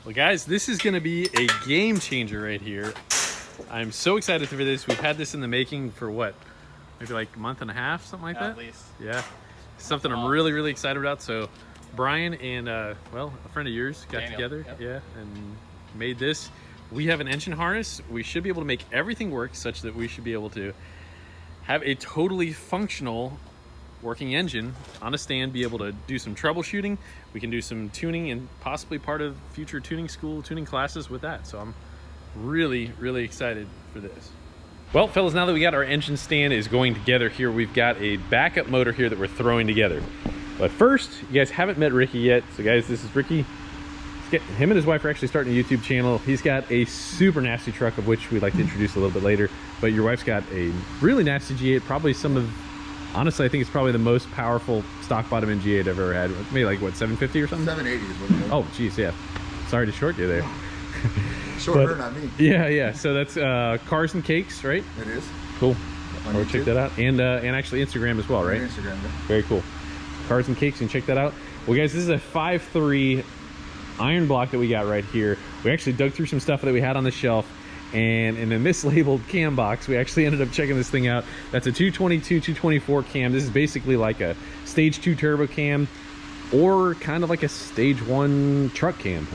Well guys, this is gonna be a game changer right here. I'm so excited for this. We've had this in the making for what? Maybe like a month and a half, something like that? At least. Yeah. Something I'm really excited about. So Brian and, well, a friend of yours got Daniel. together, Yep. yeah, and made this. We have an engine harness. We should be able to make everything work such that we should be able to have a totally functional working engine on a stand, be able to do some troubleshooting. We can do some tuning and possibly part of future tuning school, tuning classes with that. So I'm really excited for this. Well, fellas, now that we got our engine stand is going together here, we've got a backup motor here that we're throwing together. But first, you guys haven't met Ricky yet. So guys, this is Ricky. Him and his wife are actually starting a YouTube channel. He's got a super nasty truck, of which we'd like to introduce a little bit later. But your wife's got a really nasty G8, probably some of, honestly, I think it's probably the most powerful stock bottom in G8 I've ever had. Maybe like, what, 750 or something? 780 is what it is. Oh, geez, yeah. Sorry to short you there. Short her, not me. Yeah. So that's Cars and Cakes, right? It is. Cool. On Or check YouTube. that out. And actually Instagram as well, right? On Instagram, yeah. Very cool. Cars and Cakes, and check that out. Well, guys, this is a 5.3 iron block that we got right here. We actually dug through some stuff that we had on the shelf, and in a mislabeled cam box, we actually ended up checking this thing out. That's a 222, 224 cam. This is basically like a stage 2 turbo cam, or kind of like a stage 1 truck cam.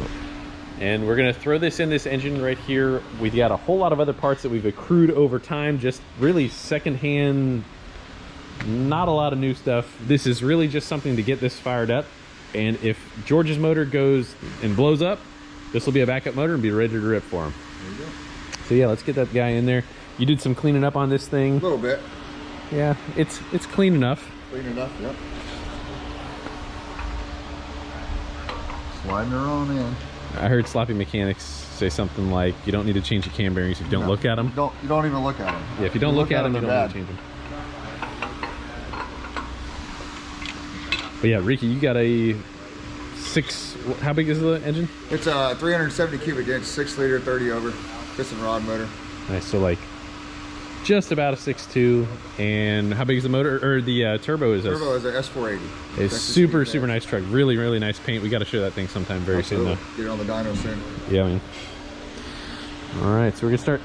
And we're gonna throw this in this engine right here. We've got a whole lot of other parts that we've accrued over time, just really secondhand, not a lot of new stuff. This is really just something to get this fired up. And if George's motor goes and blows up, this will be a backup motor and be ready to rip for him. There you go. So yeah, let's get that guy in there. You did some cleaning up on this thing. A little bit. Yeah, it's clean enough. Clean enough, yep. Sliding her on in. I heard sloppy mechanics say something like, you don't need to change the cam bearings if you don't look at them. You don't even look at them. Yeah, if you don't look at them, you don't need to change them. But yeah, Ricky, you got a how big is the engine? It's a 370 cubic inch, 6 liter, 30 over piston rod motor. Nice, so like just about a 6.2. And how big is the motor, or the turbo is? Turbo is a S480. It's super nice truck. Really nice paint. We got to show that thing sometime very soon though. Get it on the dyno soon. Yeah, man. All right, so we're gonna start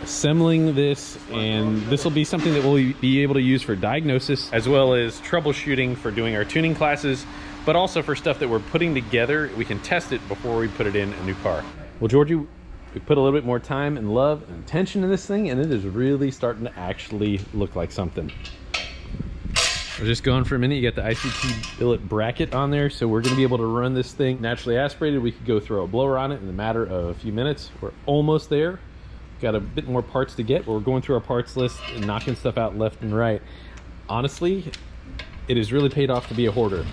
assembling this, and this will be something that we'll be able to use for diagnosis as well as troubleshooting for doing our tuning classes, but also for stuff that we're putting together. We can test it before we put it in a new car. Well, Georgie, we put a little bit more time and love and attention in this thing, and it is really starting to actually look like something. We're just going for a minute. You got the ICT billet bracket on there, so we're gonna be able to run this thing naturally aspirated. We could go throw a blower on it in a matter of a few minutes. We're almost there. Got a bit more parts to get, but we're going through our parts list and knocking stuff out left and right. Honestly, it has really paid off to be a hoarder.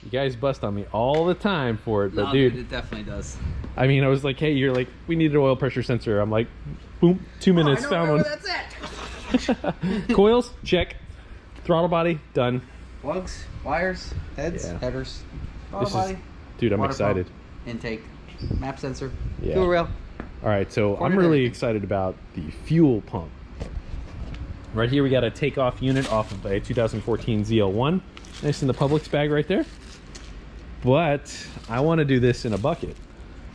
You guys bust on me all the time for it, but dude, it definitely does. I mean, I was like, hey, you're like, we need an oil pressure sensor. I'm like, boom, 2 minutes, found one. That's it. Coils, check. Throttle body, done. Plugs, wires, heads, Yeah. headers, This throttle is, body, dude, I'm water excited. pump, intake, map sensor, Yeah. fuel rail. All right, so Quarter I'm really everything. excited about the fuel pump. Right here, we got a takeoff unit off of a 2014 ZL1. Nice in the Publix bag right there. But I want to do this in a bucket.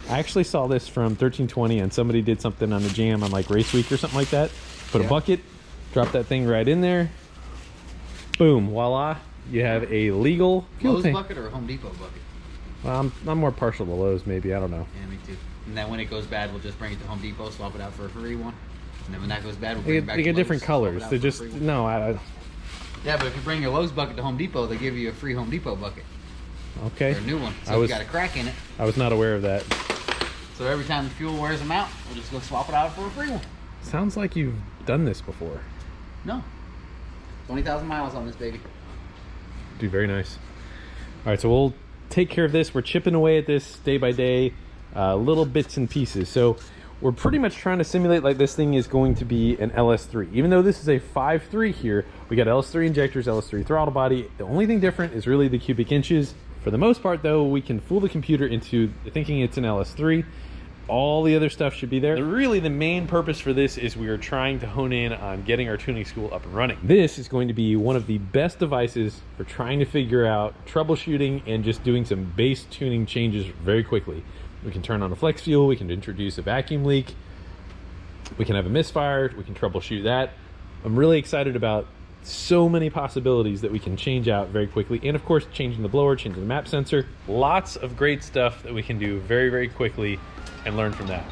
I actually saw this from 1320, and somebody did something on the jam on like race week or something like that. Put a bucket, drop that thing right in there. Boom, voila. You have a legal fuel Lowe's tank. bucket or a Home Depot bucket? Well, I'm more partial to Lowe's, maybe. I don't know. Yeah, me too. And then when it goes bad, we'll just bring it to Home Depot, swap it out for a free one. And then when that goes bad, we'll bring it back They to get different Lowe's, swap it colors. out They for a just, free one. no, Yeah, but if you bring your Lowe's bucket to Home Depot, they give you a free Home Depot bucket. okay. Or a new one. So I if was- you got a crack in it. I was not aware of that. So every time the fuel wears them out, we'll just go swap it out for a free one. Sounds like you've done this before. No. 20,000 miles on this baby. Dude, very nice. All right, so we'll take care of this. We're chipping away at this day by day, little bits and pieces. So we're pretty much trying to simulate like this thing is going to be an LS3. Even though this is a 5.3 here, we got LS3 injectors, LS3 throttle body. The only thing different is really the cubic inches. For the most part though, we can fool the computer into thinking it's an LS3. All the other stuff should be there. Really, the main purpose for this is we are trying to hone in on getting our tuning school up and running. This is going to be one of the best devices for trying to figure out troubleshooting and just doing some base tuning changes very quickly. We can turn on a flex fuel. We can introduce a vacuum leak. We can have a misfire. We can troubleshoot that. I'm really excited about so many possibilities that we can change out very quickly. And of course, changing the blower, changing the map sensor. Lots of great stuff that we can do very, very quickly and learn from that.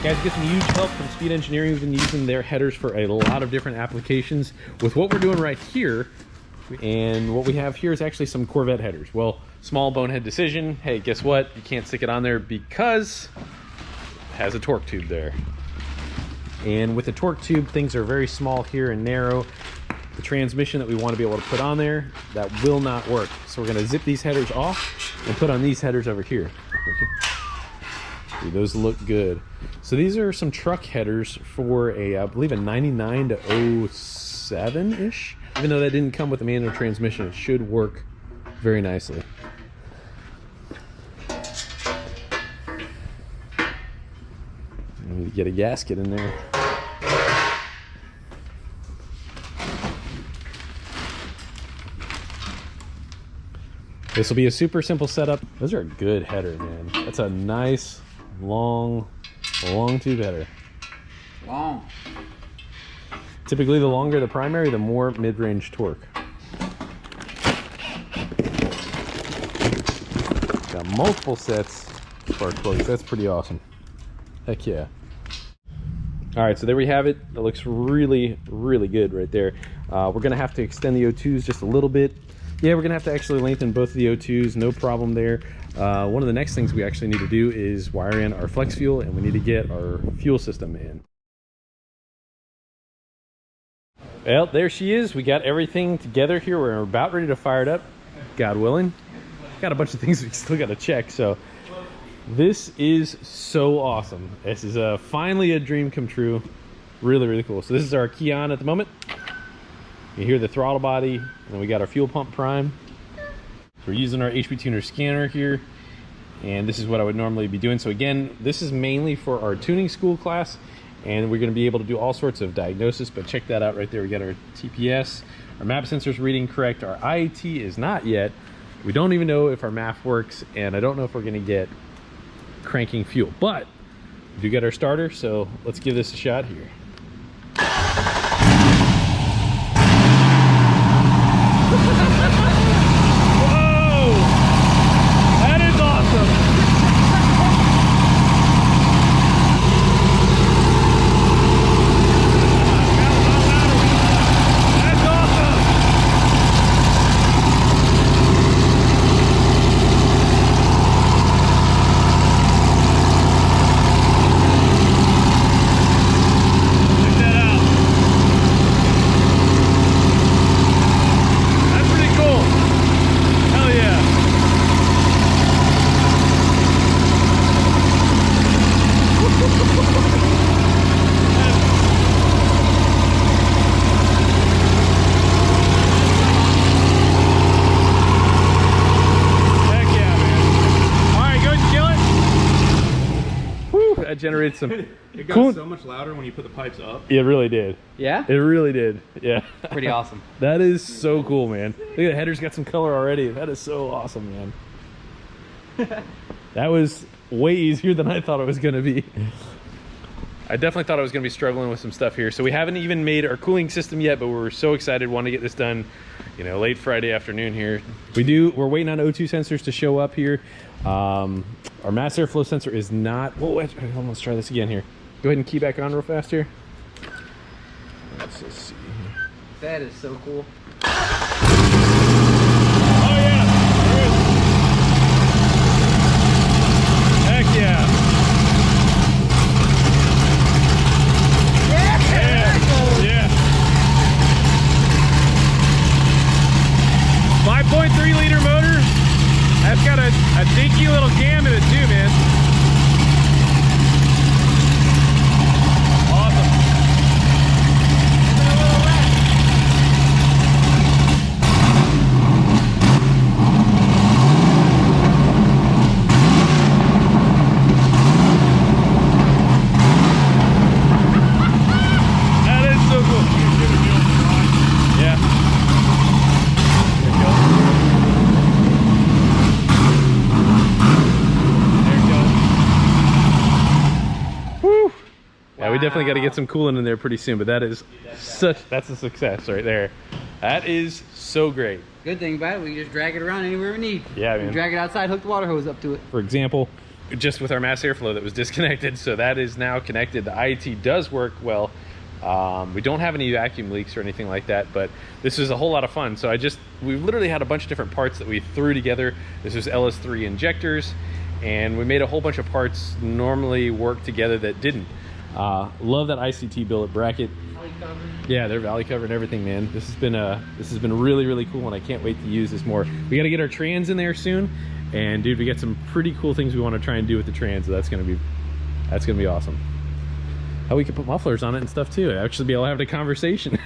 Guys, get some huge help from Speed Engineering. We've been using their headers for a lot of different applications. With what we're doing right here, and what we have here is actually some Corvette headers. Well, small bonehead decision. Hey, guess what? You can't stick it on there because it has a torque tube there. And with the torque tube, things are very small here and narrow. The transmission that we want to be able to put on there, that will not work. So we're going to zip these headers off and put on these headers over here. Those look good. So these are some truck headers for a, I believe, a 99 to 07-ish. Even though that didn't come with a manual transmission, it should work very nicely. I need to get a gasket in there. This will be a super simple setup. Those are a good header, man. That's a nice, long tube header. Long. Typically, the longer the primary, the more mid-range torque. Got multiple sets of spark plugs. That's pretty awesome. Heck yeah. All right, so there we have it. It looks really, really good right there. We're gonna have to extend the O2s just a little bit. Yeah, we're gonna have to actually lengthen both of the O2s, no problem there. One of the next things we actually need to do is wire in our flex fuel, and we need to get our fuel system in. Well, there she is. We got everything together here. We're about ready to fire it up, God willing. Got a bunch of things we still gotta check, so. This is so awesome. This is finally a dream come true. Really, really cool. So this is our key on at the moment. You hear the throttle body, and then we got our fuel pump prime. So we're using our HP Tuner scanner here, and this is what I would normally be doing. So again, this is mainly for our tuning school class, and we're gonna be able to do all sorts of diagnosis, but check that out right there. We got our TPS, our map sensor's reading correct. Our IAT is not yet. We don't even know if our MAF works, and I don't know if we're gonna get cranking fuel, but we do get our starter, so let's give this a shot here. Generated some it got so much louder when you put the pipes up. It really did. Yeah? It really did. Yeah. Pretty awesome. That is so cool, man. Look at the header's got some color already. That is so awesome, man. That was way easier than I thought it was going to be. I definitely thought I was going to be struggling with some stuff here. So we haven't even made our cooling system yet, but we're so excited, want to get this done, you know, late Friday afternoon here. We're waiting on O2 sensors to show up here. Our mass airflow sensor is not, whoa, wait, let's try this again here. Go ahead and key back on real fast here. Let's see. That is so cool. Oh yeah, there is. little jam in it too, man. Awesome. That is so cool. Yeah. There it goes. Woo! Yeah, we definitely got to get some coolant in there pretty soon, but that is that's a success right there. That is so great. Good thing about it, we can just drag it around anywhere we need. Yeah, We man. can drag it outside, hook the water hose up to it. For example, just with our mass airflow that was disconnected, so that is now connected. The IET does work well. We don't have any vacuum leaks or anything like that, but this is a whole lot of fun. So we literally had a bunch of different parts that we threw together. This was LS3 injectors, and we made a whole bunch of parts normally work together that didn't. Love that ICT billet bracket. Yeah, they're valley cover and everything, man. This has been really, really cool, and I can't wait to use this more. We got to get our trans in there soon, and dude, we got some pretty cool things we want to try and do with the trans. So that's gonna be awesome. Oh, we could put mufflers on it and stuff too. Actually be able to have a conversation.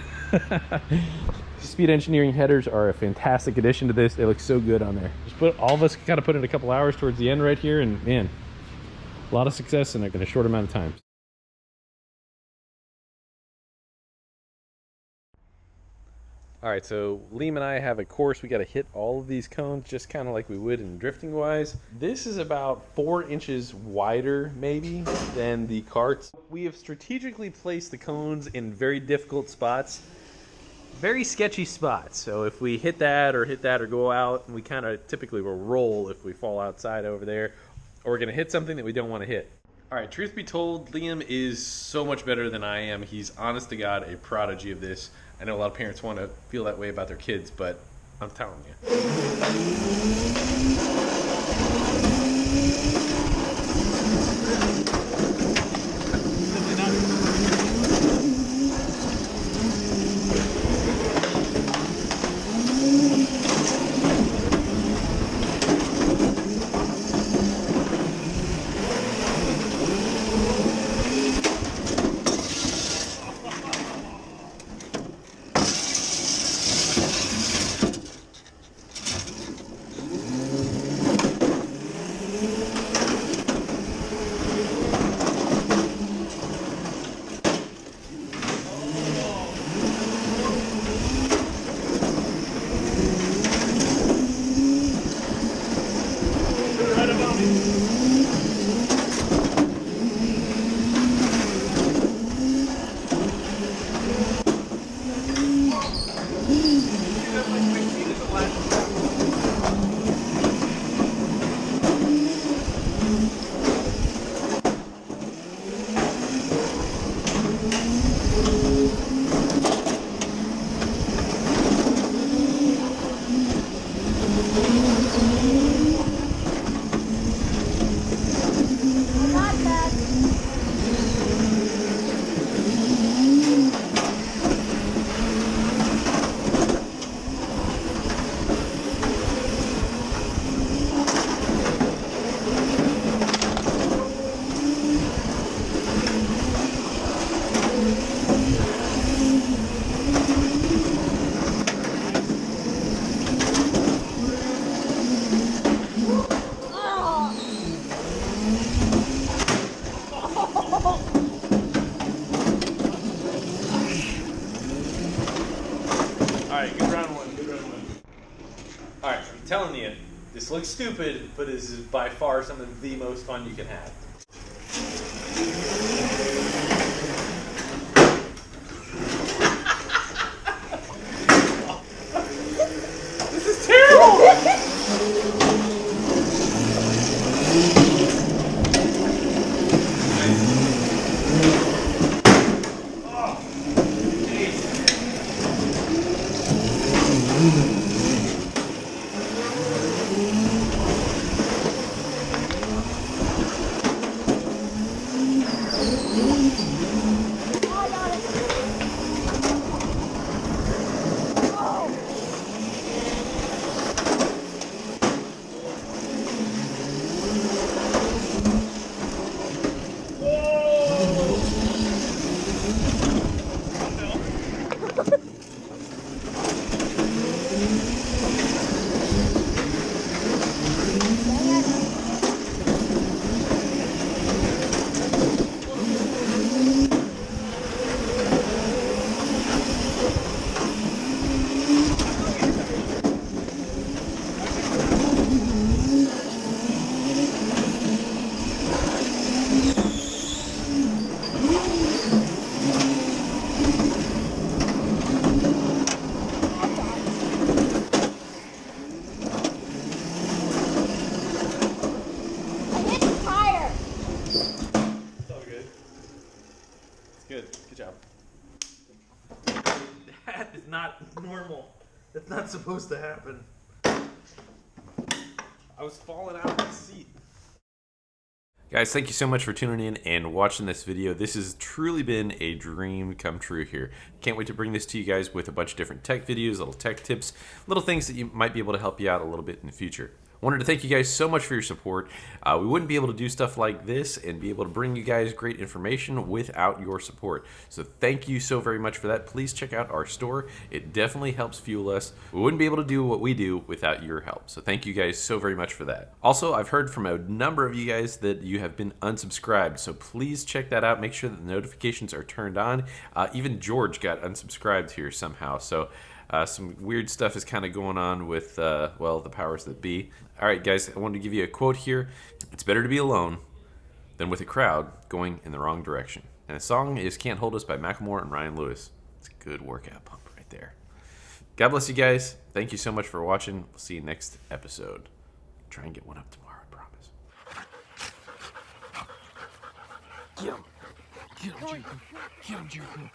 Speed engineering headers are a fantastic addition to this. They look so good on there. All of us got to put in a couple hours towards the end right here, and man, a lot of success in a short amount of time. All right, so Liam and I have a course. We got to hit all of these cones just kind of like we would in drifting wise. This is about 4 inches wider maybe than the carts. We have strategically placed the cones in very difficult spots, very sketchy spots. So if we hit that or go out, we kind of typically will roll if we fall outside over there, or we're gonna hit something that we don't want to hit. All right, truth be told, Liam is so much better than I am. He's honest to God a prodigy of this. I know a lot of parents want to feel that way about their kids, but I'm telling telling you, this looks stupid, but this is by far some of the most fun you can have. This is terrible! That is not normal. That's not supposed to happen. I was falling out of my seat. Guys, thank you so much for tuning in and watching this video. This has truly been a dream come true here. Can't wait to bring this to you guys with a bunch of different tech videos, little tech tips, little things that you might be able to help you out a little bit in the future. Wanted to thank you guys so much for your support. We wouldn't be able to do stuff like this and be able to bring you guys great information without your support. So thank you so very much for that. Please check out our store. It definitely helps fuel us. We wouldn't be able to do what we do without your help. So thank you guys so very much for that. Also, I've heard from a number of you guys that you have been unsubscribed. So please check that out. Make sure that the notifications are turned on. Even George got unsubscribed here somehow. So some weird stuff is kind of going on with, well, the powers that be. All right, guys, I wanted to give you a quote here. It's better to be alone than with a crowd going in the wrong direction. And the song is Can't Hold Us by Macklemore and Ryan Lewis. It's a good workout pump right there. God bless you guys. Thank you so much for watching. We'll see you next episode. Try and get one up tomorrow, I promise. Get him. Get him, Jacob. Get him, Jacob.